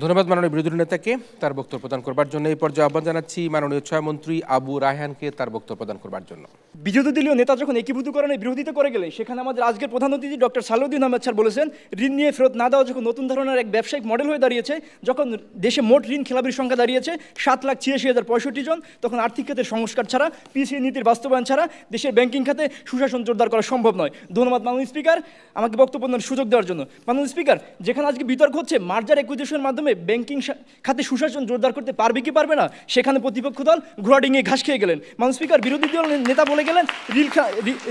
ধন্যবাদ মাননীয় বিরোধী নেতাকে তার বক্তব্য প্রদান করবার জন্য। এই পর্যায়ে আহ্বান জানাচ্ছি মাননীয় ছয়মন্ত্রী আবু রায়হানকে তার বক্তব্য প্রদান করবার জন্য। বিরোধী দলীয় নেতা যখন একীভূতকরণে বিরোধিতা করে গেলে সেখানে আমাদের আজকের প্রধান অতিথি ডক্টর সালাউদ্দিন আহমেদ স্যার বলেছেন, ঋণ নিয়ে ফেরত না দেওয়া যখন নতুন ধরনের এক ব্যবসায়িক মডেল হয়ে দাঁড়িয়েছে, যখন দেশে মোট ঋণ খেলাপির সংখ্যা দাঁড়িয়েছে 7,86,065 জন, তখন আর্থিক খাতের সংস্কার ছাড়া, পিসিএ নীতির বাস্তবায়ন ছাড়া দেশের ব্যাংকিং খাতে সুশাসন জোরদার করা সম্ভব নয়। ধন্যবাদ মাননীয় স্পিকার আমাকে বক্তব্য দেওয়ার সুযোগ দেওয়ার জন্য। মাননীয় স্পিকার, যেখানে আজকে বিতর্ক হচ্ছে মার্জার অ্যাকুইজিশনের মাধ্যমে ব্যাংকিং খাতে সুশাসন জোরদার করতে পারবে কি পারবে না, সেখানে প্রতিপক্ষ দল ঘোড়া ডিঙিয়ে ঘাস খেয়ে গেলেন। মাননীয় স্পিকার, বিরোধী দল নেতা বলে গেলেন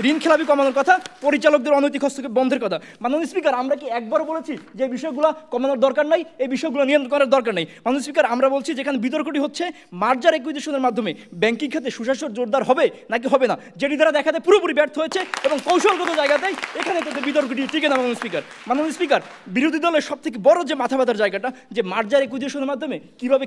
ঋণ খেলাপি কমানোর কথা, পরিচালকদের অনৈতিক হস্তক্ষেপ বন্ধের কথা। মাননীয় স্পিকার, আমরা কি একবারও বলেছি যে বিষয়গুলো কমানোর দরকার নাই, এই বিষয়গুলো নিয়ন্ত্রণ করার দরকার নেই? মাননীয় স্পিকার, আমরা বলছি যেখানে বিতর্কটি হচ্ছে মার্জার অ্যাকুইজিশনের মাধ্যমে ব্যাংকিং খাতে সুশাসন জোরদার হবে নাকি হবে না, যেটি দ্বারা দেখাতে পুরোপুরি ব্যর্থ হয়েছে এবং কৌশলগত জায়গাতেই এখানে তাদের বিতর্কটি টিকে না। মাননীয় স্পিকার, বিরোধী দলের সব থেকে বড় যে মাথা ব্যথার জায়গাটা, যে মার্জার অ্যাকুইজিশনের মাধ্যমে কীভাবে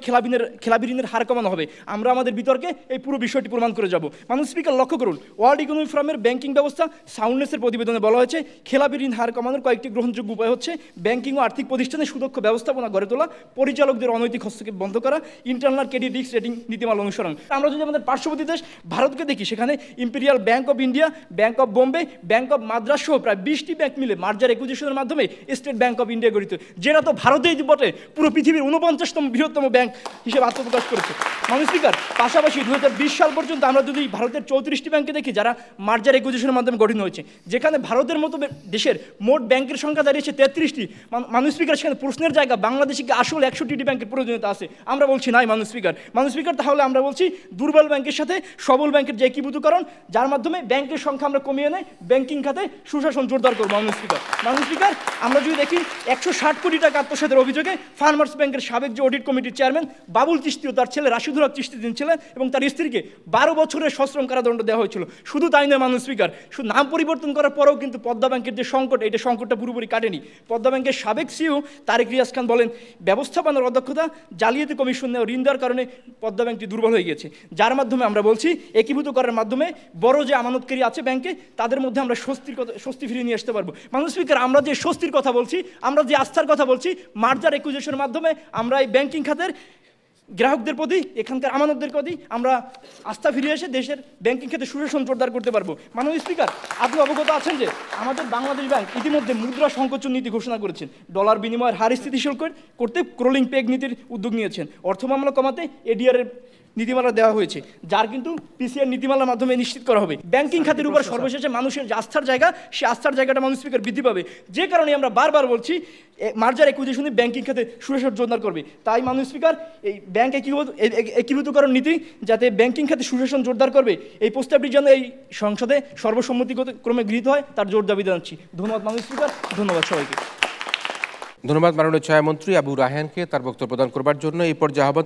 খেলাপি ঋণের হার কমানো হবে, আমরা আমাদের বিতর্কে এই পুরো বিষয়টি প্রমাণ করে যাব। মাননীয় স্পিকার, লক্ষ্য করুন, ওয়ার্ল্ড ইকোনমিক ফোরামের ব্যাংকিং ব্যবস্থা সাউন্ডনেসের প্রতিবেদনে বলা হয়েছে খেলাপি ঋণ হার কমানোর কয়েকটি গ্রহণযোগ্য উপায় হচ্ছে ব্যাংকিং ও আর্থিক প্রতিষ্ঠানে সুদক্ষ ব্যবস্থাপনা গড়ে তোলা, পরিচালকদের অনৈতিক হস্তক্ষেপ বন্ধ করা, ইন্টারনাল ক্রেডিট রিস্ক রেটিং নীতিমালা অনুসরণ। আমরা যদি আমাদের পার্শ্ববর্তী দেশ ভারতকে দেখি, সেখানে imperial bank of India, bank of Bombay, bank of Madras সহ প্রায় 20টি ব্যাংক মিলে মার্জার অ্যাকুইজিশনের মাধ্যমে স্টেট ব্যাংক অফ ইন্ডিয়া গঠিত, যেটা তো ভারতেই বটে পুরো পৃথিবীর 49তম বৃহত্তম ব্যাংক হিসেবে আত্মপ্রকাশ করেছে। মাননীয় স্পিকার, পাশাপাশি 2020 সাল পর্যন্ত আমরা যদি ভারতের 34টি ব্যাংকে দেখি যারা মার্জার অ্যাকুইজিশনের মাধ্যমে গঠিত হয়েছে, যেখানে ভারতের মতো দেশের মোট ব্যাংকের সংখ্যা দাঁড়িয়েছে 33টি। মাননীয় স্পিকার, সেখানে প্রশ্নের জায়গা ব্যাংলাদেশে কি আসলে 61টি ব্যাংকের প্রয়োজনীয়তা আছে? আমরা বলছি নাই মাননীয় স্পিকার। তাহলে আমরা বলছি দুর্বল ব্যাংকের সাথে সবল ব্যাংকের যে একীভূতকরণ, যার মাধ্যমে ব্যাংকের সংখ্যা আমরা কমিয়ে এনে ব্যাংকিং খাতে সুশাসন জোরদার করবো। মাননীয় স্পিকার, আমরা যদি দেখি 160 কোটি টাকা আত্মসাতের অভিযোগে ফার্মার্স ব্যাংকের সাবেক যে অডিট কমিটির চেয়ারম্যান বাবুল চিশতি ও তার ছেলে রাশিদুল হক চিশতি ছিলেন এবং তার স্ত্রীকে 12 বছরের সশ্রম কারাদণ্ড দেওয়া হয়েছিল। শুধু তাই নয় মাননীয় স্পিকার, শুধু নাম পরিবর্তন করার পরেও কিন্তু পদ্মা ব্যাংকের যে সংকট, এটা সংকটটা পুরোপুরি কাটেনি। পদ্মা ব্যাংকের সাবেক সিইও তারেক রিয়াজ খান বলেন, ব্যবস্থাপনার অদক্ষতা, জালিয়াতি কমিশন নেওয়া ঋণ দেওয়ার কারণে পদ্মা ব্যাংকটি দুর্বল হয়ে গেছে, যার মাধ্যমে আমরা বলছি একীভূত করার মাধ্যমে বড় যে আমানতকারী আছে ব্যাংকে, তাদের মধ্যে আমরা স্বস্তি ফিরিয়ে নিয়ে আসতে পারবো। মাননীয় স্পিকার, আমরা যে স্বস্তির কথা বলছি, আমরা যে আস্থার কথা বলছি, মার্জার অ্যাকুইজিশনের মাধ্যমে আমরা এই ব্যাংকিং খাতের গ্রাহকদের প্রতি, এখানকার আমানতদের প্রতি আমরা আস্থা ফিরে এসে দেশের ব্যাংকিং ক্ষেত্রে সুশাসন জোরদার করতে পারবো। মাননীয় স্পিকার, আপনি অবগত আছেন যে আমাদের বাংলাদেশ ব্যাংক ইতিমধ্যে মুদ্রা সংকোচন নীতি ঘোষণা করেছেন, ডলার বিনিময়ের হার স্থিতিশীল করতে ক্রোলিং পেগ নীতির উদ্যোগ নিয়েছেন, অর্থ মামলা কমাতে এডিআরের নীতিমালা দেওয়া হয়েছে, যার কিন্তু পিসিআর নীতিমালার মাধ্যমে নিশ্চিত করা হবে। ব্যাংকিং খাতের উপর সর্বশেষে মানুষের যে আস্থার জায়গা, সেই আস্থার জায়গাটা মাননীয় স্পিকার বৃদ্ধি পাবে, যে কারণে আমরা বারবার বলছি মার্জার অ্যাকুইজিশনে ব্যাংকিং খাতে সুশাসন জোরদার করবে। তাই মাননীয় স্পিকার, এই ব্যাংক একীভূতকরণ নীতি যাতে ব্যাংকিং খাতে সুশাসন জোরদার করবে, এই প্রস্তাবটি যেন এই সংসদে সর্বসম্মতিক্রমে গৃহীত হয়, তার জোর দাবি জানাচ্ছি। ধন্যবাদ মাননীয় স্পিকার, ধন্যবাদ সবাইকে। ধন্যবাদ মাননীয় ছয়মন্ত্রী আবু রায়হানকে তার বক্তব্য প্রদান করবার জন্য। এই পর্যায়ে আহ্বান